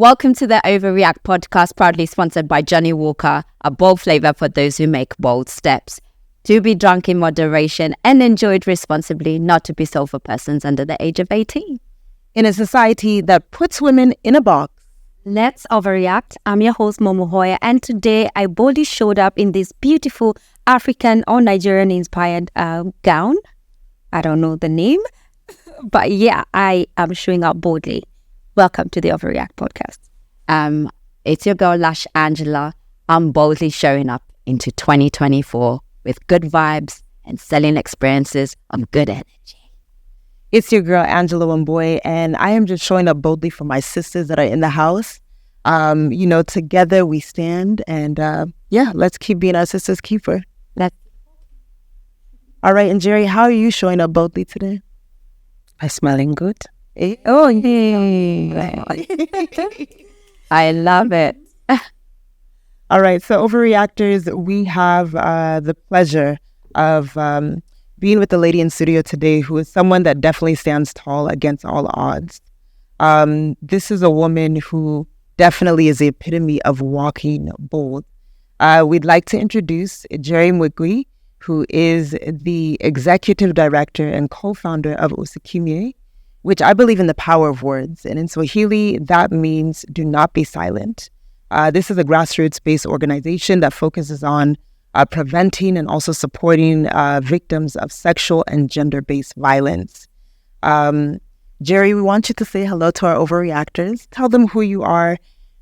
Welcome to the OVAReact podcast, proudly sponsored by Johnny Walker, a bold flavor for those who make bold steps. To be drunk in moderation and enjoyed responsibly, not to be sold for persons under the age of 18. In a society that puts women in a box. Let's overreact. I'm your host, Momo Hoya, and today I boldly showed up in this beautiful African or Nigerian-inspired gown. I don't know the name, but yeah, I am showing up boldly. Welcome to the OVAReact podcast. It's your girl, Lush Angela. I'm boldly showing up into 2024 with good vibes and selling experiences of good energy. It's your girl, Angela Wamboy, and I am just showing up boldly for my sisters that are in the house. Together we stand, and let's keep being our sister's keeper. All right, and Njeri, how are you showing up boldly today? I'm smelling good. Oh, yeah. I love it. All right, so Overreactors, we have the pleasure of being with the lady in studio today who is someone that definitely stands tall against all odds. This is a woman who definitely is the epitome of walking bold. We'd like to introduce Njeri Migwi, who is the executive director and co-founder of Usikimye, which I believe in the power of words. And in Swahili, that means do not be silent. This is a grassroots-based organization that focuses on preventing and also supporting victims of sexual and gender-based violence. Njeri, we want you to say hello to our overreactors. Tell them who you are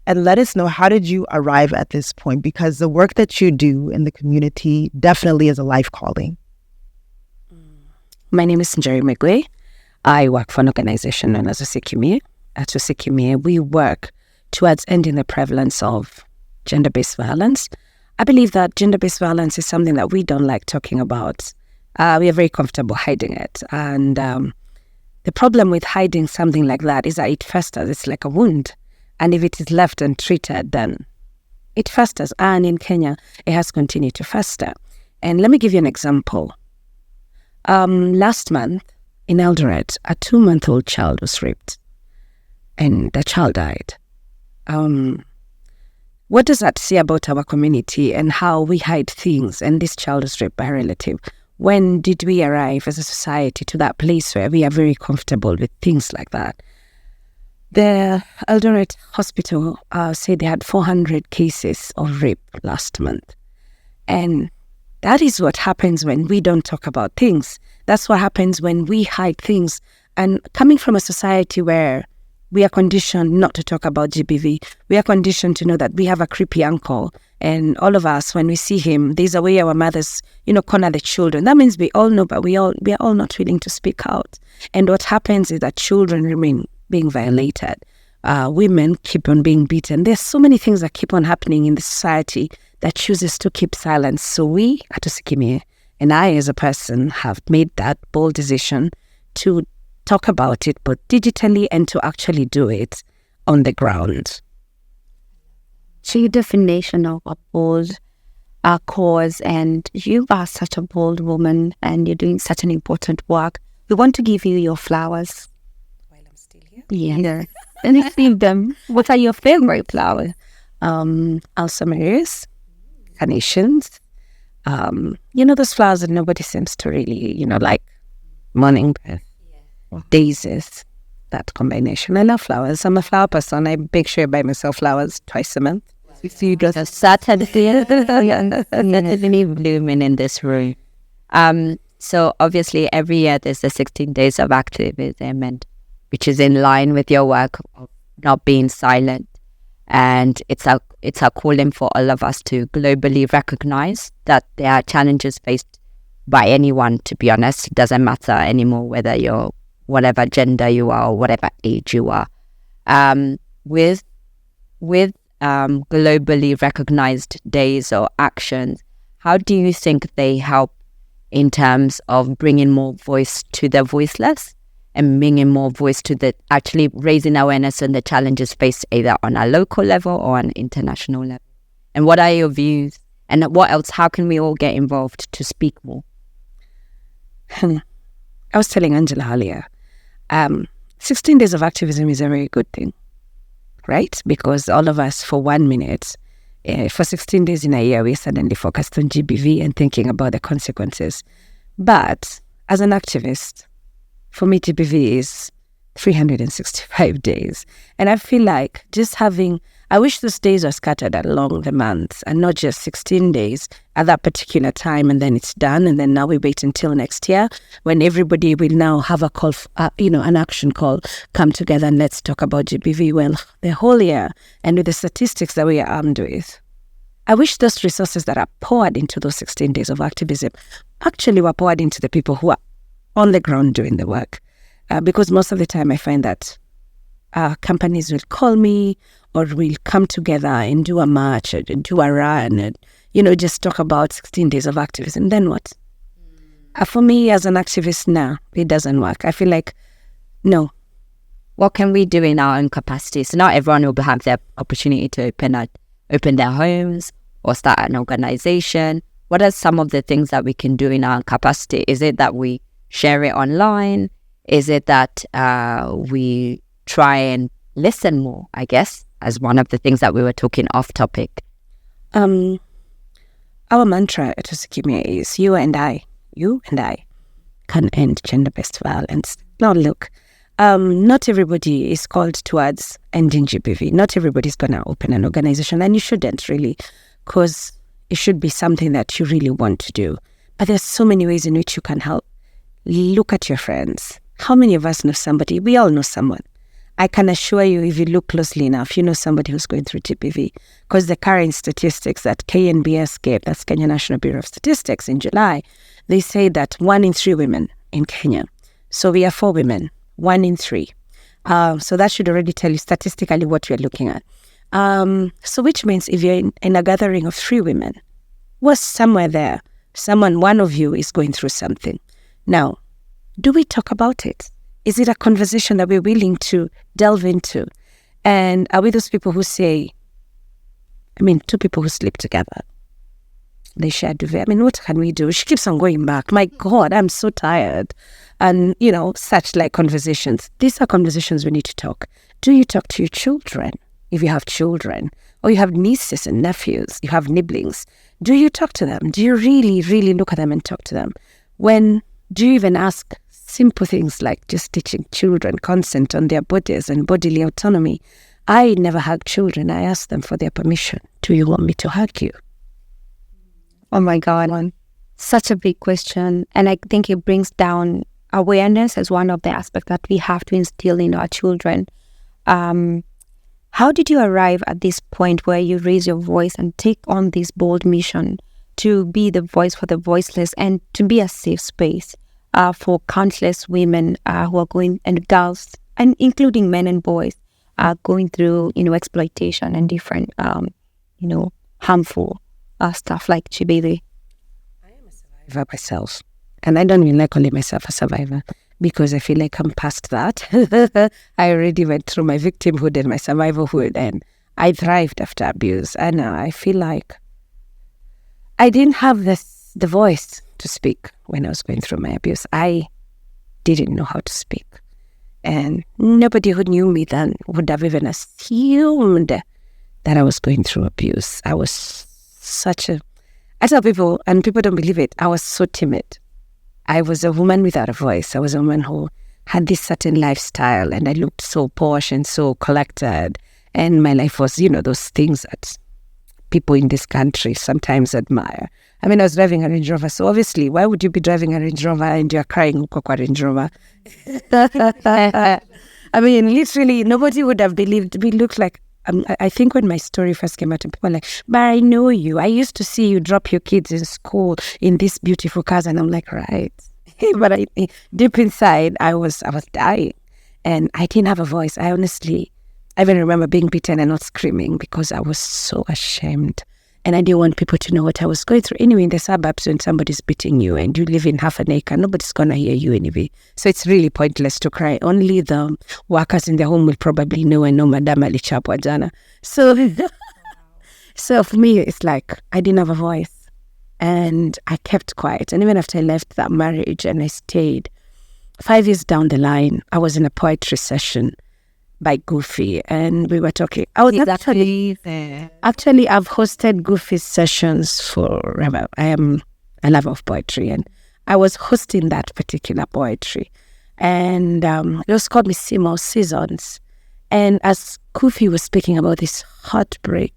and let us know, how did you arrive at this point? Because the work that you do in the community definitely is a life calling. My name is Njeri Migwi. I work for an organization known as Usikimye. At Usikimye, we work towards ending the prevalence of gender-based violence. I believe that gender-based violence is something that we don't like talking about. We are very comfortable hiding it. And the problem with hiding something like that is that it festers. It's like a wound. And if it is left untreated, then it festers. And in Kenya, it has continued to fester. And let me give you an example. Last month in Eldoret, a 2-month-old child was raped. And the child died. What does that say about our community and how we hide things? And this child was raped by a relative. When did we arrive as a society to that place where we are very comfortable with things like that? The Eldoret hospital said they had 400 cases of rape last month. And that is what happens when we don't talk about things. That's what happens when we hide things. And coming from a society where we are conditioned not to talk about GBV, we are conditioned to know that we have a creepy uncle. And all of us, when we see him, there's a way our mothers, corner the children. That means we all know, but we are all not willing to speak out. And what happens is that children remain being violated. Women keep on being beaten. There's so many things that keep on happening in the society that chooses to keep silence. So we at Usikimye, and I as a person, have made that bold decision to talk about it, but digitally, and to actually do it on the ground. So your definition of a bold cause, and you are such a bold woman and you're doing such an important work. We want to give you your flowers. While I'm still here? Yeah. And receive them. What are your favorite flowers? Alsamaris, carnations. Those flowers that nobody seems to really, like morning breath, daisies, that combination. I love flowers. I'm a flower person. I make sure I buy myself flowers twice a month. You see, just a Saturday, blooming in this room. So obviously every year there's the 16 days of activism, and which is in line with your work of not being silent. And it's a calling for all of us to globally recognize that there are challenges faced by anyone, to be honest. It doesn't matter anymore whether you're whatever gender you are or whatever age you are. With globally recognized days or actions, how do you think they help in terms of bringing more voice to the voiceless and bringing more voice to the actually raising awareness on the challenges faced either on a local level or an international level? And what are your views? And what else? How can we all get involved to speak more? I was telling Angela earlier, 16 days of activism is a very good thing. right? Because all of us for 1 minute, for 16 days in a year, we suddenly focused on GBV and thinking about the consequences. But as an activist, for me, GBV is 365 days. And I feel like I wish those days were scattered along the months and not just 16 days at that particular time and then it's done. And then now we wait until next year when everybody will now have a call, an action call, come together and let's talk about GBV. Well, the whole year and with the statistics that we are armed with, I wish those resources that are poured into those 16 days of activism actually were poured into the people who are on the ground doing the work. Because most of the time I find that companies will call me or we'll come together and do a march or do a run and, just talk about 16 days of activism. Then what? For me as an activist now, it doesn't work. I feel like, no. What can we do in our own capacity? So not everyone will have the opportunity to open their homes or start an organization. What are some of the things that we can do in our capacity? Is it that we share it online? Is it that we try and listen more, I guess, as one of the things that we were talking off topic? Our mantra at Usikimye is you and I can end gender-based violence. Now look, not everybody is called towards ending GBV. Not everybody's going to open an organization, and you shouldn't really, because it should be something that you really want to do. But there's so many ways in which you can help. Look at your friends. How many of us know somebody? We all know someone. I can assure you, if you look closely enough, you know somebody who's going through GBV. Because the current statistics that KNBS gave, that's Kenya National Bureau of Statistics, in July, they say that 1 in 3 women in Kenya. So we are 4 women, 1 in 3. So that should already tell you statistically what we're looking at. So which means if you're in a gathering of 3 women, was somewhere there, one of you is going through something. Now, do we talk about it? Is it a conversation that we're willing to delve into? And are we those people who say, 2 people who sleep together, they share duvet. What can we do? She keeps on going back. My God, I'm so tired. And, such like conversations. These are conversations we need to talk. Do you talk to your children? If you have children, or you have nieces and nephews, you have nibblings, do you talk to them? Do you really, really look at them and talk to them? Do you even ask simple things like just teaching children consent on their bodies and bodily autonomy? I never hug children. I ask them for their permission. Do you want me to hug you? Oh my God. Such a big question. And I think it brings down awareness as one of the aspects that we have to instill in our children. How did you arrive at this point where you raise your voice and take on this bold mission to be the voice for the voiceless and to be a safe space for countless women who are going, and girls, and including men and boys, going through, exploitation and different, harmful stuff like GBV? I am a survivor myself, and I don't even like calling myself a survivor because I feel like I'm past that. I already went through my victimhood and my survivorhood, and I thrived after abuse, and I feel like I didn't have the voice to speak when I was going through my abuse. I didn't know how to speak. And nobody who knew me then would have even assumed that I was going through abuse. I was I tell people, and people don't believe it, I was so timid. I was a woman without a voice. I was a woman who had this certain lifestyle, and I looked so posh and so collected. And my life was, those things that people in this country sometimes admire. I was driving a Range Rover, so obviously, why would you be driving a Range Rover and you're crying kwa Range Rover? Literally, nobody would have believed. We looked like, I think when my story first came out, and people were like, but I know you. I used to see you drop your kids in school in these beautiful cars, and I'm like, right. But deep inside, I was dying, and I didn't have a voice. I even remember being beaten and not screaming because I was so ashamed. And I didn't want people to know what I was going through. Anyway, in the suburbs, when somebody's beating you and you live in half an acre, nobody's going to hear you anyway. So it's really pointless to cry. Only the workers in the home will probably know and know Madam alichapwa jana. So for me, it's like I didn't have a voice. And I kept quiet. And even after I left that marriage and I stayed, 5 years down the line, I was in a poetry session. by Goofy, and we were talking. I was actually I've hosted Goofy sessions forever. I am a lover of poetry, and I was hosting that particular poetry, and it was called Missimo Seasons. And as Goofy was speaking about this heartbreak,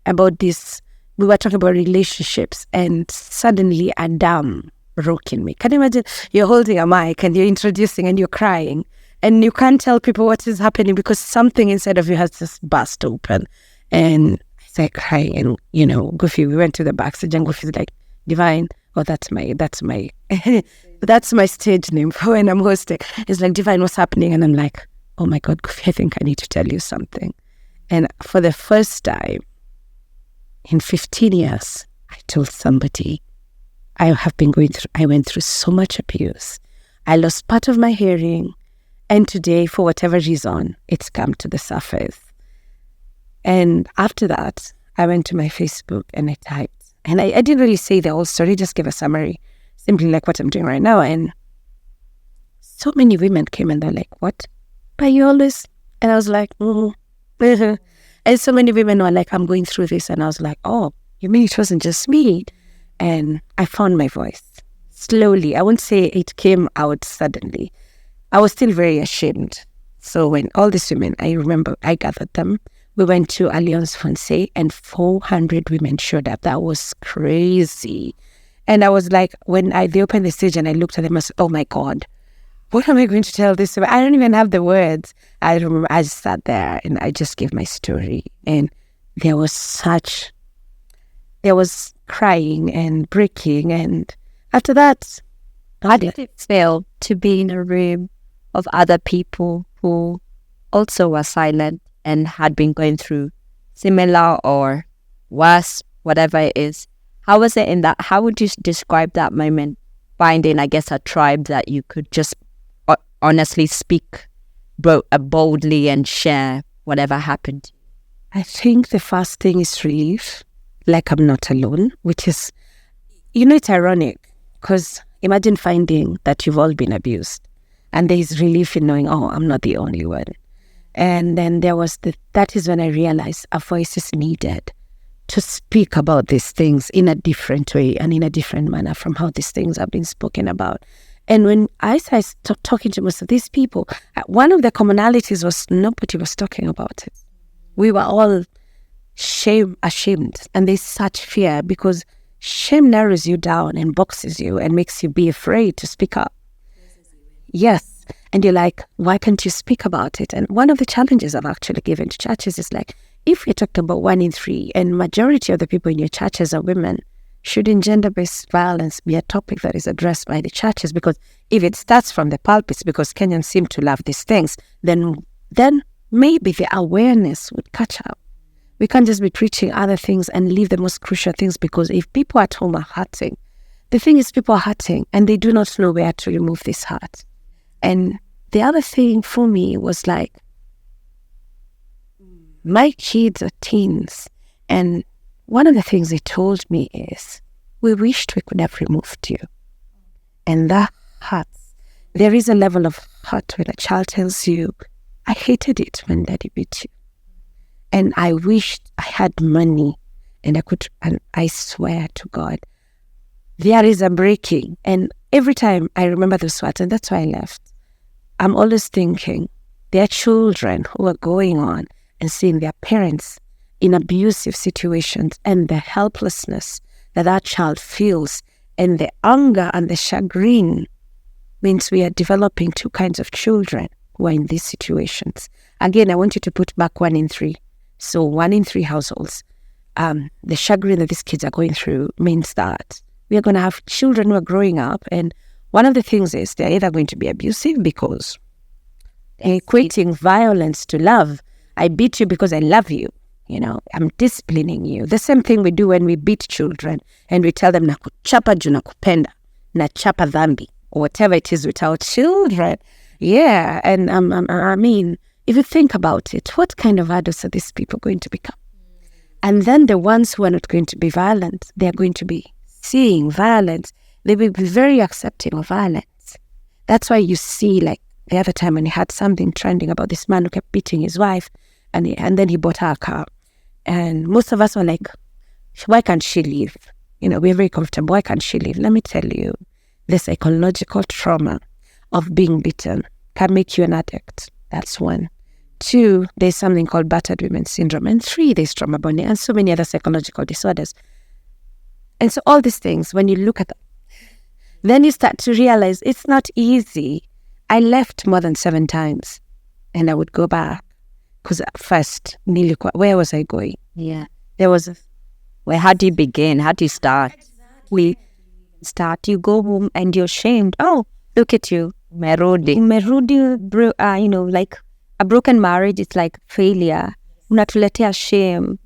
about this, we were talking about relationships, and suddenly a dam broke in me. Can you imagine? You're holding a mic and you're introducing and you're crying, and you can't tell people what is happening because something inside of you has just burst open. And I started crying, and Goofy, we went to the backstage, and Goofy's like, Divine, oh, that's my that's my stage name for when I'm hosting. It's like, Divine, what's happening? And I'm like, oh my God, Goofy, I think I need to tell you something. And for the first time in 15 years, I told somebody, I went through so much abuse. I lost part of my hearing. And today, for whatever reason, it's come to the surface. And after that, I went to my Facebook and I typed. And I didn't really say the whole story, just give a summary, simply like what I'm doing right now. And so many women came and they're like, what? But you always... And I was like, And so many women were like, I'm going through this. And I was like, oh, you mean it wasn't just me? And I found my voice slowly. I won't say it came out suddenly. I was still very ashamed. So when all these women, I remember I gathered them. We went to Alliance Francais and 400 women showed up. That was crazy. And I was like, when they opened the stage and I looked at them, I said, oh my God, what am I going to tell this? I don't even have the words. I remember I just sat there and I just gave my story. And there was crying and breaking. And after that, how did it feel to be in a room of other people who also were silent and had been going through similar or worse, whatever it is? How was it in that? How would you describe that moment, finding, I guess, a tribe that you could just honestly speak boldly and share whatever happened? I think the first thing is relief, like I'm not alone, which is, it's ironic because imagine finding that you've all been abused and there is relief in knowing, oh, I'm not the only one. And then that is when I realized a voice is needed to speak about these things in a different way and in a different manner from how these things have been spoken about. And when I started talking to most of these people, one of the commonalities was nobody was talking about it. We were all ashamed, and there's such fear because shame narrows you down and boxes you and makes you be afraid to speak up. Yes. And you're like, why can't you speak about it? And one of the challenges I've actually given to churches is like, if you're talking about 1 in 3 and majority of the people in your churches are women, shouldn't gender-based violence be a topic that is addressed by the churches? Because if it starts from the pulpits, because Kenyans seem to love these things, then maybe the awareness would catch up. We can't just be preaching other things and leave the most crucial things, because if people at home are hurting, the thing is people are hurting and they do not know where to remove this hurt. And the other thing for me was like, my kids are teens, and one of the things they told me is, we wished we could have removed you. And that hurts. There is a level of hurt when a child tells you, I hated it when daddy beat you. And I wished I had money and I swear to God, there is a breaking. And every time I remember those words, and that's why I left, I'm always thinking, there are children who are going on and seeing their parents in abusive situations, and the helplessness that child feels, and the anger and the chagrin means we are developing two kinds of children who are in these situations. Again, I want you to put back 1 in 3. So 1 in 3 households, the chagrin that these kids are going through means that we are going to have children who are growing up, and one of the things is they're either going to be abusive because they're equating violence to love. I beat you because I love you. I'm disciplining you. The same thing we do when we beat children and we tell them, nakuchapa juu nakupenda, nachapa dhambi, or whatever it is with our children. Yeah, and I mean, if you think about it, what kind of adults are these people going to become? And then the ones who are not going to be violent, they're going to be seeing violence. They will be very accepting of violence. That's why you see, like, the other time when he had something trending about this man who kept beating his wife, and then he bought her a car. And most of us were like, why can't she leave? We're very comfortable. Why can't she leave? Let me tell you, the psychological trauma of being beaten can make you an addict. That's one. 2, there's something called battered women syndrome. And 3, there's trauma bonding and so many other psychological disorders. And so all these things, when you look at them, then you start to realize it's not easy. I left more than 7 times and I would go back. Because at first, where was I going? Yeah. There was how do you begin? How do you start? You go home and you're shamed. Oh, look at you. Meru, like a broken marriage, it's like failure. Unatuletea shame.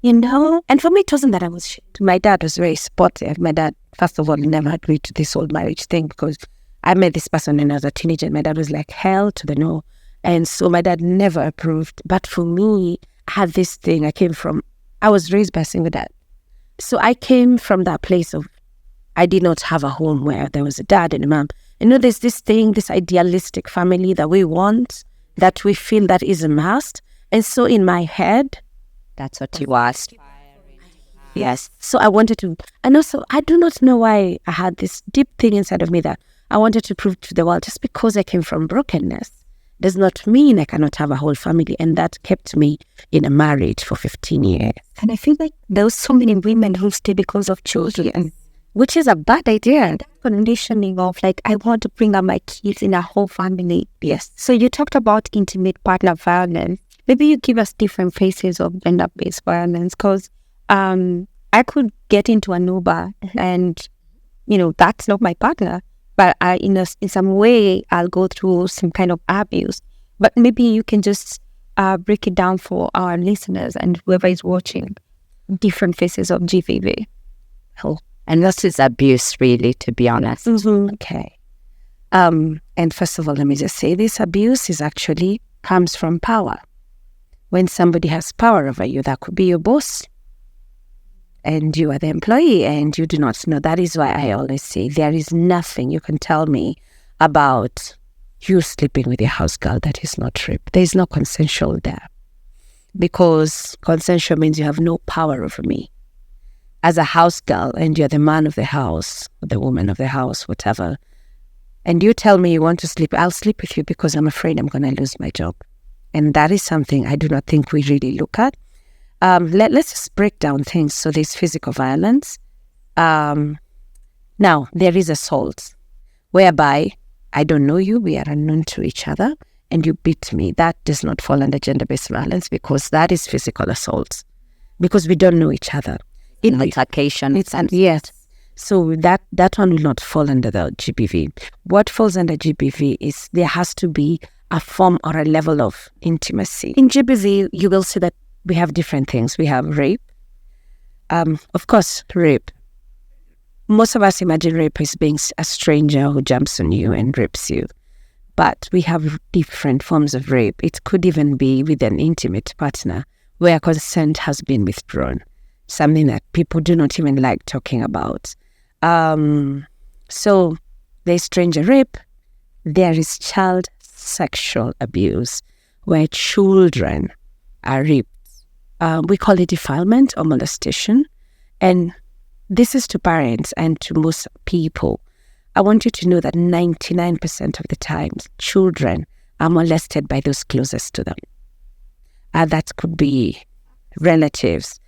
And for me, it wasn't that I was shamed. My dad was very supportive. My dad, first of all, never agreed to this whole marriage thing because I met this person when I was a teenager and my dad was like, hell to the no. And so my dad never approved. But for me, I had this thing. I was raised by a single dad. So I came from that place of, I did not have a home where there was a dad and a mom. There's this thing, this idealistic family that we want, that we feel that is a must. And so in my head, that's what you asked. Yes. So I wanted to, and also I do not know why I had this deep thing inside of me that I wanted to prove to the world. Just because I came from brokenness does not mean I cannot have a whole family. And that kept me in a marriage for 15 years. And I feel like there were so many women who stay because of children. Yes. Which is a bad idea. That conditioning of like, I want to bring up my kids in a whole family. Yes. So you talked about intimate partner violence. Maybe you give us different phases of gender-based violence, because I could get into an Uber and, that's not my partner. But in some way, I'll go through some kind of abuse. But maybe you can just break it down for our listeners and whoever is watching, different phases of GVV. Oh. And this is abuse, really, to be honest. Mm-hmm. Okay. And first of all, let me just say this abuse actually comes from power. When somebody has power over you, that could be your boss, and you are the employee, and you do not know. That is why I always say there is nothing you can tell me about you sleeping with your house girl that is not rape. There is no consensual there, because consensual means you have no power over me as a house girl, and you're the man of the house, or the woman of the house, whatever. And you tell me you want to sleep, I'll sleep with you because I'm afraid I'm going to lose my job. And that is something I do not think we really look at. Let's just break down things. So there's physical violence. Now, there is assault, whereby I don't know you, we are unknown to each other, and you beat me. That does not fall under gender-based violence, because that is physical assault, because we don't know each other. Altercation. Yes. So that one will not fall under the GBV. What falls under GBV is there has to be a form or a level of intimacy. In GBV, you will see that we have different things. We have rape. Of course, rape. Most of us imagine rape as being a stranger who jumps on you and rapes you. But we have different forms of rape. It could even be with an intimate partner where consent has been withdrawn. Something that people do not even like talking about. So there's stranger rape. There is child sexual abuse, where children are raped. We call it defilement or molestation. And this is to parents and to most people. I want you to know that 99% of the times, children are molested by those closest to them. That could be relatives.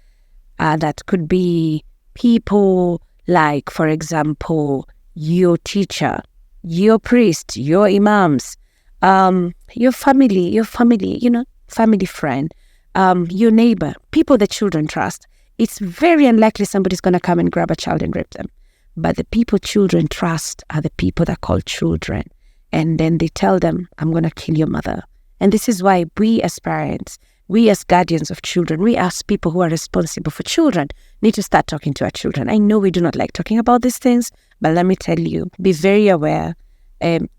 That could be people like, for example, your teacher, your priest, your imams, your family, family friend, your neighbor, people the children trust. It's very unlikely somebody's going to come and grab a child and rape them. But the people children trust are the people that call children. And then they tell them, I'm going to kill your mother. And this is why we as parents, we as guardians of children, we as people who are responsible for children, need to start talking to our children. I know we do not like talking about these things, but let me tell you, be very aware.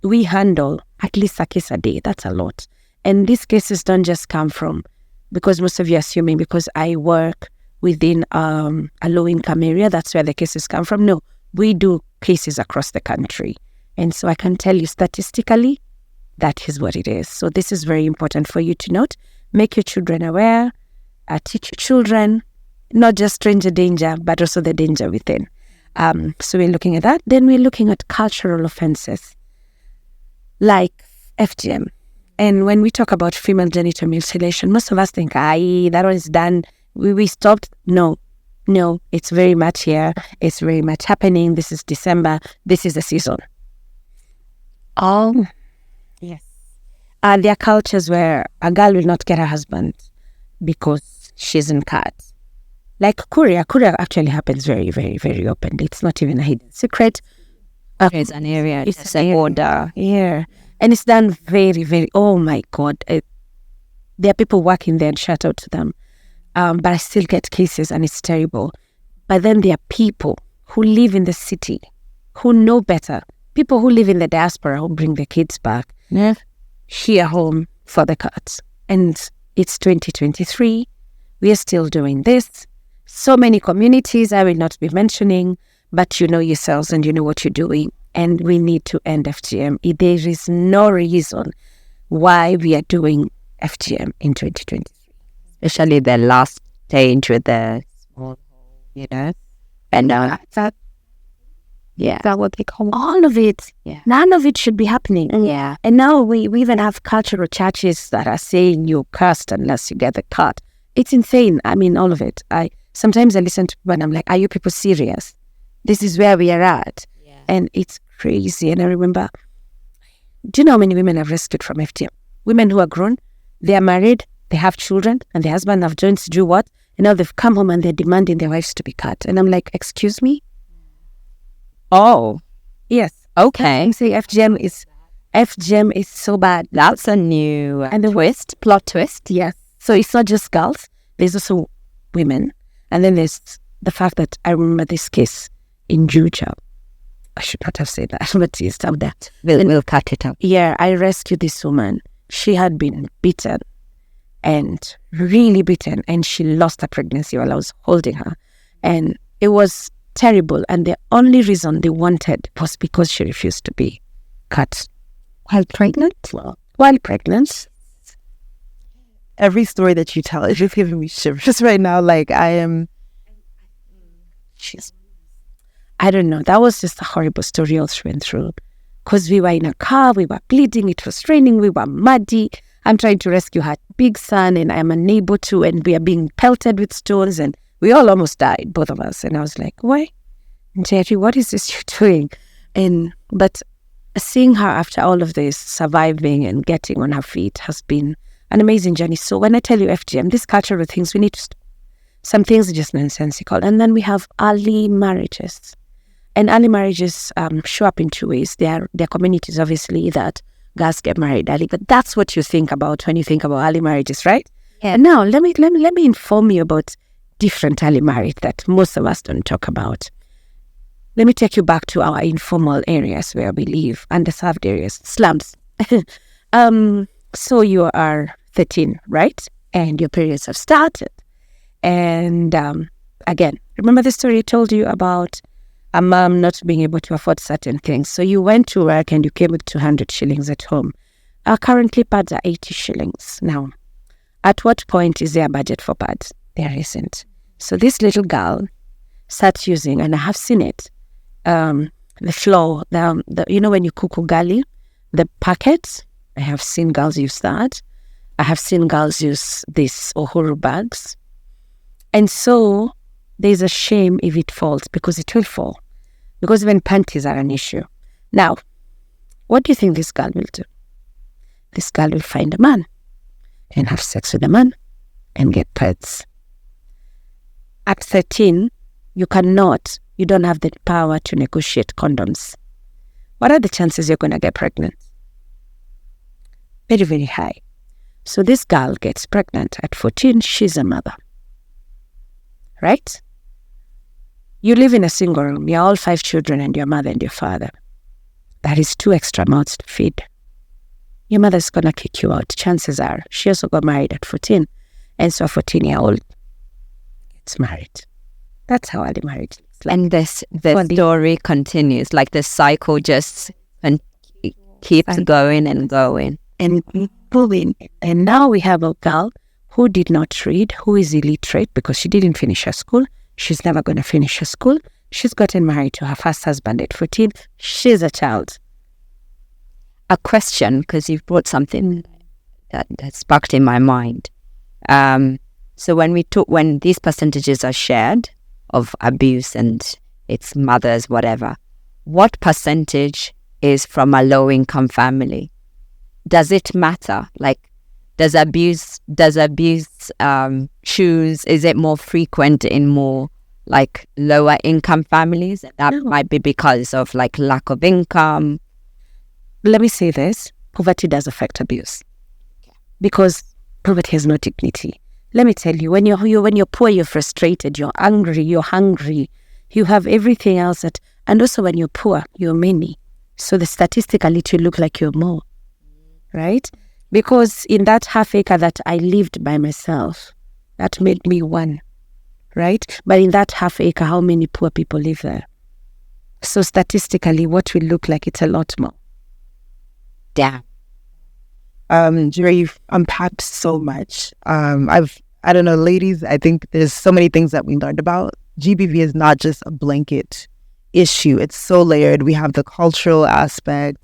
We handle at least a case a day. That's a lot. And these cases don't just come from, because most of you are assuming because I work within a low-income area, that's where the cases come from. No, we do cases across the country. And so I can tell you statistically, that is what it is. So this is very important for you to note. Make your children aware, teach your children, not just stranger danger, but also the danger within. So we're looking at that. Then we're looking at cultural offenses like FGM. And when we talk about female genital mutilation, most of us think, that one is done. We stopped. No, it's very much here. It's very much happening. This is December. This is the season. Oh, yes. There are cultures where a girl will not get her husband because she's in cut. Like Korea actually happens very, very, very openly. It's not even a hidden secret. it's an area. It's an order. Yeah. And it's done very, very, oh my God. There are people working there and shout out to them. But I still get cases and it's terrible. But then there are people who live in the city, who know better. People who live in the diaspora who bring their kids back here home for the cuts. And it's 2023. We are still doing this. So many communities I will not be mentioning, but you know yourselves and you know what you're doing. And we need to end FGM. There is no reason why we are doing FGM in 2023. Especially the last stage with the small hole, And that, yeah, is that what they call it? all of it. Yeah. None of it should be happening. Yeah. And now we even have cultural churches that are saying you're cursed unless you get the cut. It's insane. I mean, all of it. Sometimes I listen to people and I'm like, are you people serious? This is where we are at. Yeah. And it's crazy. And I remember, do you know how many women I've rescued from FGM? Women who are grown, they are married, they have children, and their husband have joined to do what? And now they've come home and they're demanding their wives to be cut. And I'm like, excuse me? Oh, Yes. okay. I'm saying FGM is so bad. That's a new plot twist. Yes. So it's not just girls. There's also women. And then there's the fact that I remember this case in Juja. I should not have said that, but it's out there. We'll cut it out. Yeah, I rescued this woman. She had been beaten and really beaten, and she lost her pregnancy while I was holding her. And it was terrible. And the only reason they wanted was because she refused to be cut. While pregnant? While pregnant. Every story that you tell is just giving me shivers right now. Like I don't know. That was just a horrible story all through and through. Because we were in a car, we were bleeding, it was raining, we were muddy. I'm trying to rescue her big son and I'm unable to, and we are being pelted with stones and we all almost died, both of us. And I was like, why? Njeri, what is this you're doing? But seeing her after all of this, surviving and getting on her feet has been an amazing journey. So when I tell you FGM, these cultural things, we need to stop. Some things are just nonsensical. And then we have early marriages. And early marriages show up in two ways. There are communities, obviously, that girls get married early. But that's what you think about when you think about early marriages, right? Yeah. And now, let me inform you about different early marriage that most of us don't talk about. Let me take you back to our informal areas where we live, underserved areas, slums. So you are 13, right? And your periods have started. And again, remember the story I told you about a mom not being able to afford certain things. So you went to work and you came with 200 shillings at home. Currently, pads are 80 shillings. Now, at what point is there a budget for pads? There isn't. So this little girl starts using, and I have seen it, the flour, when you cook ugali, the packets, I have seen girls use that. I have seen girls use these ohuru bags. And so there's a shame if it falls, because it will fall. Because even panties are an issue. Now, what do you think this girl will do? This girl will find a man and have sex with a man and get pads. At 13, you don't have the power to negotiate condoms. What are the chances you're going to get pregnant? Very, very high. So this girl gets pregnant at 14, she's a mother. Right? You live in a single room, you're all 5 children and your mother and your father. That is 2 extra mouths to feed. Your mother's going to kick you out. Chances are she also got married at 14. And so a 14-year-old gets married. That's how early marriage looks like. And the story continues, like the cycle just keeps going and going. And moving. And now we have a girl who did not read, who is illiterate because she didn't finish her school. She's never going to finish her school. She's gotten married to her first husband at 14. She's a child. A question, because you've brought something that sparked in my mind. So when these percentages are shared of abuse and its mothers, whatever, what percentage is from a low-income family? Does it matter? Like, does abuse choose? Is it more frequent in more like lower income families? That might be because of like lack of income. Let me say this: poverty does affect abuse, because poverty has no dignity. Let me tell you, when you're poor, you're frustrated, you're angry, you're hungry, you have everything else and also when you're poor, you're many. So statistically, it will look like you're more, right? Because in that half acre that I lived by myself, that made me one, right? But in that half acre, how many poor people live there? So statistically, what will look like it's a lot more. Damn. Njeri, you've unpacked so much. I don't know, ladies, I think there's so many things that we learned about. GBV is not just a blanket issue. It's so layered. We have the cultural aspect.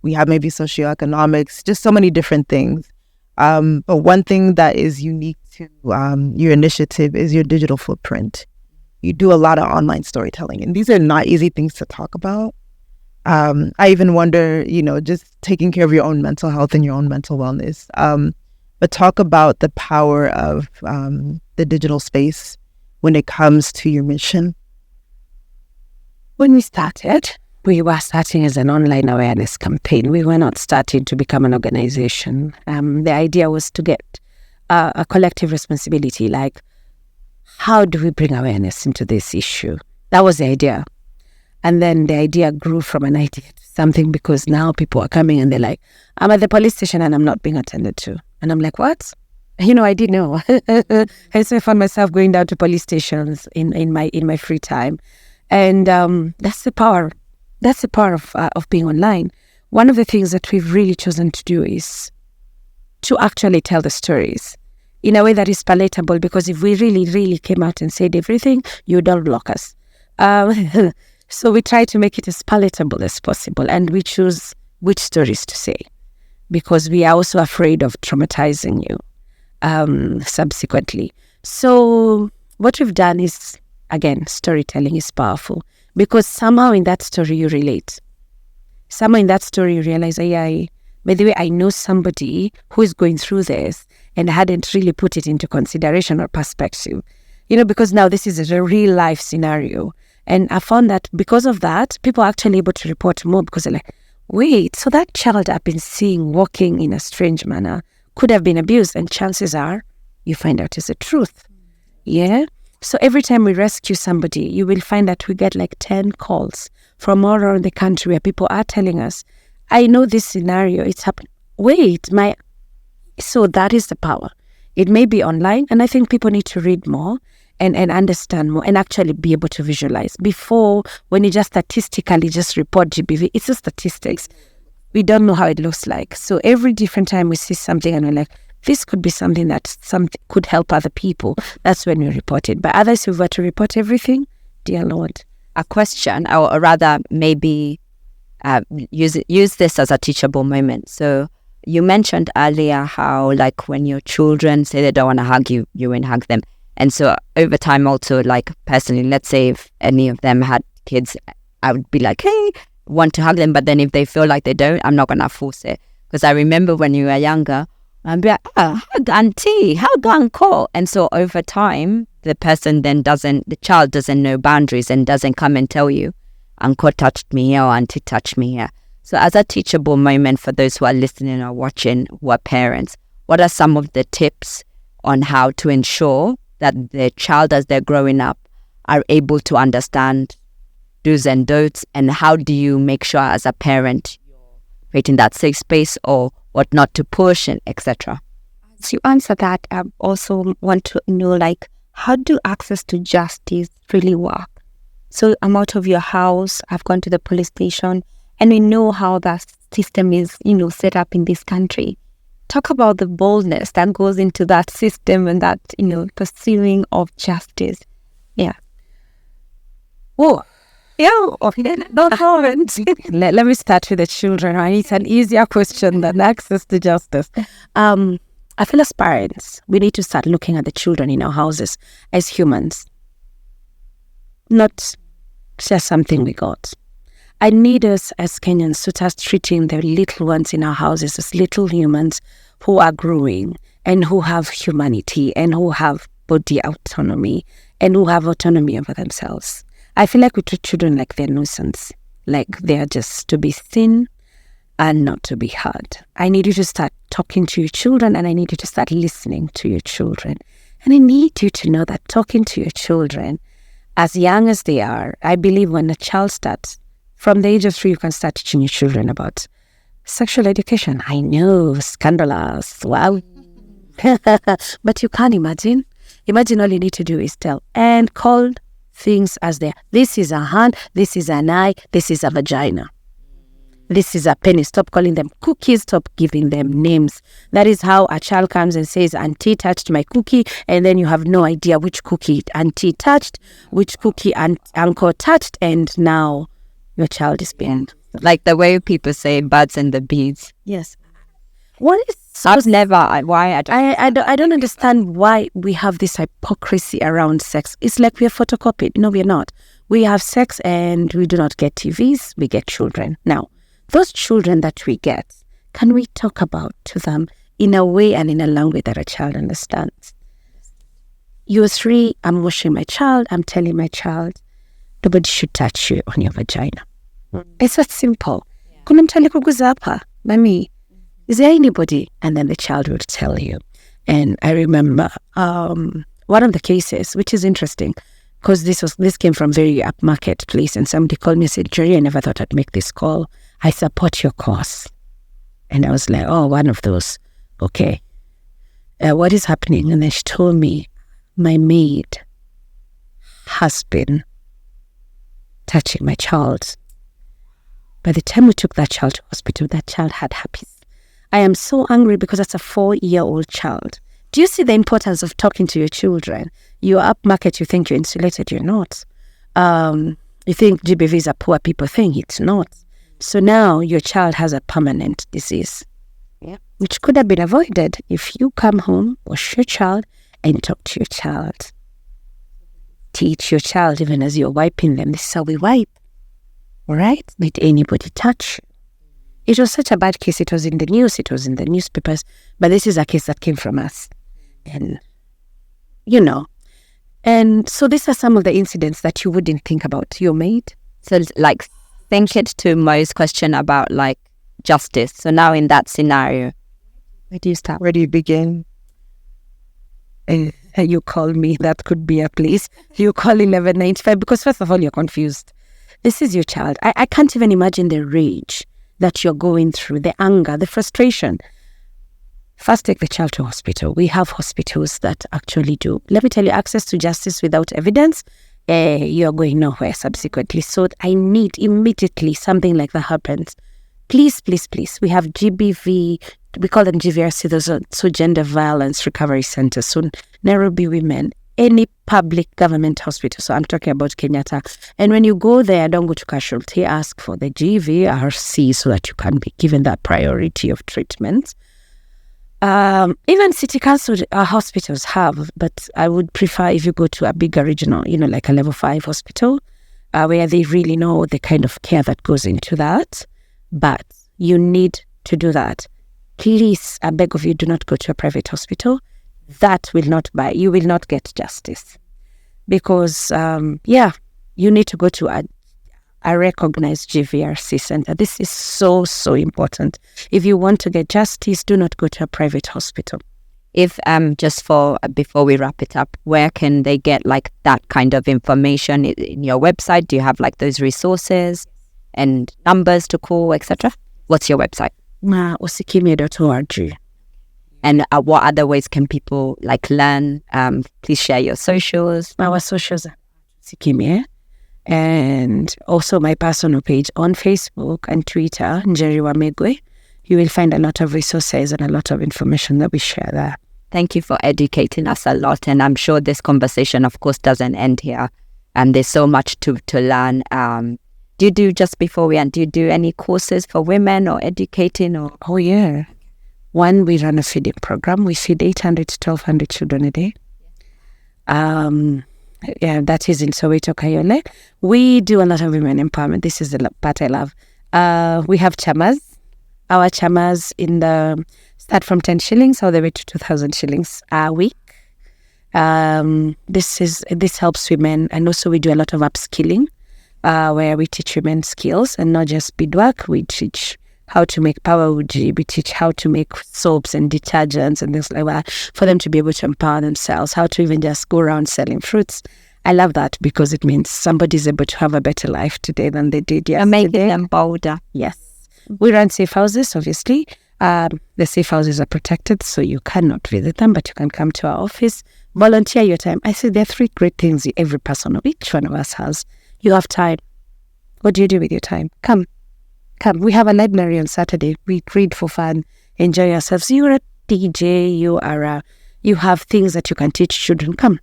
We have maybe socioeconomics, just so many different things. But one thing that is unique to your initiative is your digital footprint. You do a lot of online storytelling, and these are not easy things to talk about. I even wonder, just taking care of your own mental health and your own mental wellness. But talk about the power of the digital space when it comes to your mission. When we started, we were starting as an online awareness campaign. We were not starting to become an organization. The idea was to get a collective responsibility, like, how do we bring awareness into this issue? That was the idea. And then the idea grew from an idea to something, because now people are coming and they're like, I'm at the police station and I'm not being attended to. And I'm like, what? I didn't know. And so I found myself going down to police stations in my free time. And that's the power. That's the power of being online. One of the things that we've really chosen to do is to actually tell the stories in a way that is palatable, because if we really, really came out and said everything, you would all block us. So we try to make it as palatable as possible, and we choose which stories to say, because we are also afraid of traumatizing you subsequently. So what we've done is, again, storytelling is powerful, because somehow in that story you relate. Somehow in that story you realize, by the way, I know somebody who is going through this and hadn't really put it into consideration or perspective. Because now this is a real life scenario. And I found that because of that, people are actually able to report more, because they're like, wait, so that child I've been seeing walking in a strange manner could have been abused, and chances are you find out is the truth. Yeah? So every time we rescue somebody, you will find that we get like 10 calls from all around the country where people are telling us, I know this scenario, it's happened. Wait, so that is the power. It may be online, and I think people need to read more and understand more and actually be able to visualize. Before, when you just statistically just report GBV, it's just statistics. We don't know how it looks like. So every different time we see something and we're like, this could be something that could help other people, that's when we report it. But otherwise, if we were to report everything, dear Lord. A question, or rather maybe use this as a teachable moment. So you mentioned earlier how, like, when your children say they don't want to hug you, you won't hug them. And so over time also, like, personally, let's say if any of them had kids, I would be like, hey, want to hug them. But then if they feel like they don't, I'm not going to force it. Because I remember when you were younger, I'd be like, hug auntie, hug uncle. And so over time, the child doesn't know boundaries and doesn't come and tell you, uncle touched me here or auntie touched me here. So as a teachable moment for those who are listening or watching who are parents, what are some of the tips on how to ensure that the child, as they're growing up, are able to understand do's and don'ts, and how do you make sure as a parent you're creating that safe space or what not to push, and etc.? As you answer that, I also want to know, like, how do access to justice really work? So I'm out of your house, I've gone to the police station, And we know how that system is, set up in this country. Talk about the boldness that goes into that system and that, pursuing of justice. Yeah. Oh, Yeah, no comment. let me start with the children. Right? It's an easier question than access to justice. I feel as parents, we need to start looking at the children in our houses as humans, not just something we got. I need us as Kenyans to start treating the little ones in our houses as little humans who are growing and who have humanity and who have body autonomy and who have autonomy over themselves. I feel like we treat children like they're nuisance, like they're just to be seen and not to be heard. I need you to start talking to your children, and I need you to start listening to your children. And I need you to know that talking to your children, as young as they are, I believe when a child starts, from the age of 3, you can start teaching your children about sexual education. I know, scandalous, wow. But you can't imagine. Imagine all you need to do is tell and call things as they are. This is a hand, this is an eye, this is a vagina. This is a penny. Stop calling them cookies. Stop giving them names. That is how a child comes and says, Auntie touched my cookie. And then you have no idea which cookie Auntie touched, which cookie Uncle touched. And now your child is being... Like the way people say birds and the bees. Yes. What is... I've never... Why? I don't understand why we have this hypocrisy around sex. It's like we are photocopied. No, we are not. We have sex and we do not get TVs. We get children. Now, those children that we get, can we talk about to them in a way and in a language that a child understands? You're 3, I'm washing my child, I'm telling my child, nobody should touch you on your vagina. It's that simple. Kuna mtu alikuguza hapa, mami, is there anybody? And then the child would tell you. And I remember one of the cases, which is interesting, because this came from very upmarket place, and somebody called me and said, Njeri, I never thought I'd make this call. I support your cause. And I was like, oh, one of those. Okay. What is happening? And then she told me, my maid has been touching my child. By the time we took that child to hospital, that child had herpes. I am so angry because that's a 4-year-old child. Do you see the importance of talking to your children? You're upmarket, you think you're insulated, you're not. You think GBV is a poor people thing, it's not. So now your child has a permanent disease, which could have been avoided if you come home, wash your child, and talk to your child. Teach your child, even as you're wiping them, this is how we wipe. All right? Let anybody touch you. It was such a bad case. It was in the news. It was in the newspapers. But this is a case that came from us. And, And so these are some of the incidents that you wouldn't think about your maid. So like think it to Mo's question about like justice. So now in that scenario, where do you start? Where do you begin? You call me, that could be a place. You call 1195 because first of all, you're confused. This is your child. I can't even imagine the rage that you're going through, the anger, the frustration. First, take the child to hospital. We have hospitals that actually do. Let me tell you, access to justice without evidence, you're going nowhere subsequently. So I need immediately something like that happens. Please, please, please. We have GBV, we call them GVRC, those are so gender violence recovery centers. So Nairobi women, any public government hospital. So I'm talking about Kenyatta. And when you go there, don't go to casualty, ask for the GVRC so that you can be given that priority of treatment. Even city council hospitals have, but I would prefer if you go to a bigger regional, like a level 5 hospital, where they really know the kind of care that goes into that. But you need to do that. Please, I beg of you, do not go to a private hospital. That will not buy, you will not get justice. Because, you need to go to a recognized GVRC center. This is so, so important. If you want to get justice, do not go to a private hospital. If before we wrap it up, where can they get like that kind of information in your website? Do you have like those resources and numbers to call, etc.? What's your website? Usikimye.org. And what other ways can people like learn? Please share your socials. Our socials are Usikimye. and also my personal page on Facebook and Twitter, Njeri Migwi. You will find a lot of resources and a lot of information that we share there. Thank you for educating us a lot. And I'm sure this conversation, of course, doesn't end here. And there's so much to learn. Do you do, just before we end, do you do any courses for women or educating? Or? Oh, yeah. One, we run a feeding program. We feed 800 to 1,200 children a day. Yeah, that is in Soweto, Kayole. We do a lot of women empowerment. This is the part I love. We have chamas. Our chamas start from 10 shillings all the way to 2,000 shillings a week. This helps women, and also we do a lot of upskilling, where we teach women skills and not just beadwork. We teach how to make power uji. We teach how to make soaps and detergents and things like that for them to be able to empower themselves, how to even just go around selling fruits. I love that because it means somebody's able to have a better life today than they did yesterday. And making them bolder. Yes. We run safe houses, obviously. The safe houses are protected, so you cannot visit them, but you can come to our office, volunteer your time. I say there are 3 great things every person, each one of us has. You have time. What do you do with your time? Come. We have a library on Saturday. We read for fun, enjoy yourselves. You're a DJ, you have things that you can teach children. Come.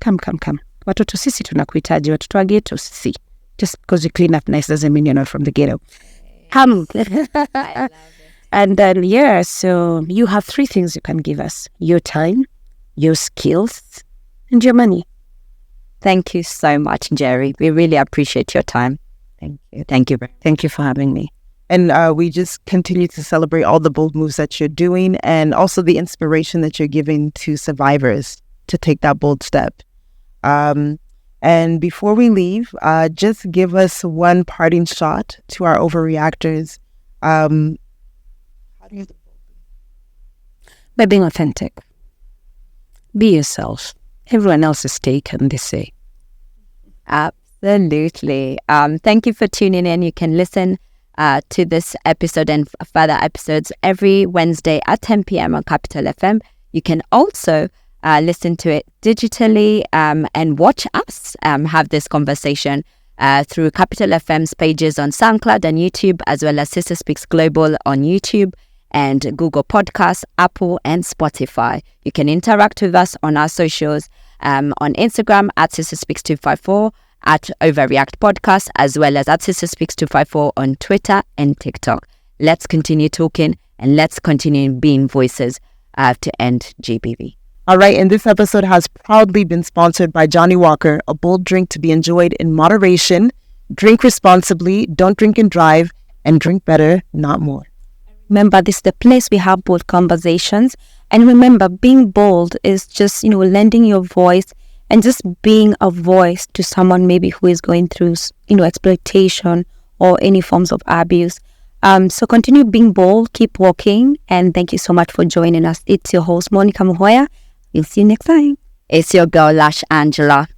Watoto sisi tunakuhitaji, watoto wa ghetto sisi. Just because you clean up nice doesn't mean you're not from the ghetto. Come. I love it. And then, so you have 3 things you can give us: your time, your skills, and your money. Thank you so much, Njeri. We really appreciate your time. Thank you. Thank you. Thank you for having me. And we just continue to celebrate all the bold moves that you're doing, and also the inspiration that you're giving to survivors to take that bold step. And before we leave, just give us one parting shot to our overreactors. How do you? By being authentic. Be yourself. Everyone else is taken, they say. Absolutely. Thank you for tuning in. You can listen to this episode and further episodes every Wednesday at 10 p.m. on Capital FM. You can also listen to it digitally and watch us have this conversation through Capital FM's pages on SoundCloud and YouTube, as well as Sister Speaks Global on YouTube and Google Podcasts, Apple and Spotify. You can interact with us on our socials on Instagram at Sister Speaks 254, at OVAReact Podcast, as well as at Sister Speaks 254 on Twitter and TikTok. Let's continue talking and let's continue being voices to end GBV. All right, and this episode has proudly been sponsored by Johnny Walker, a bold drink to be enjoyed in moderation. Drink responsibly, don't drink and drive, and drink better, not more. Remember, this is the place we have bold conversations. And remember, being bold is just, lending your voice and just being a voice to someone maybe who is going through, exploitation or any forms of abuse. So continue being bold, keep walking, and thank you so much for joining us. It's your host, Monica Muhoya. We'll see you next time. It's your girl, Lush Angela.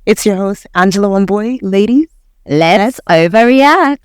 It's your host, Angela One Boy. Ladies, let's overreact.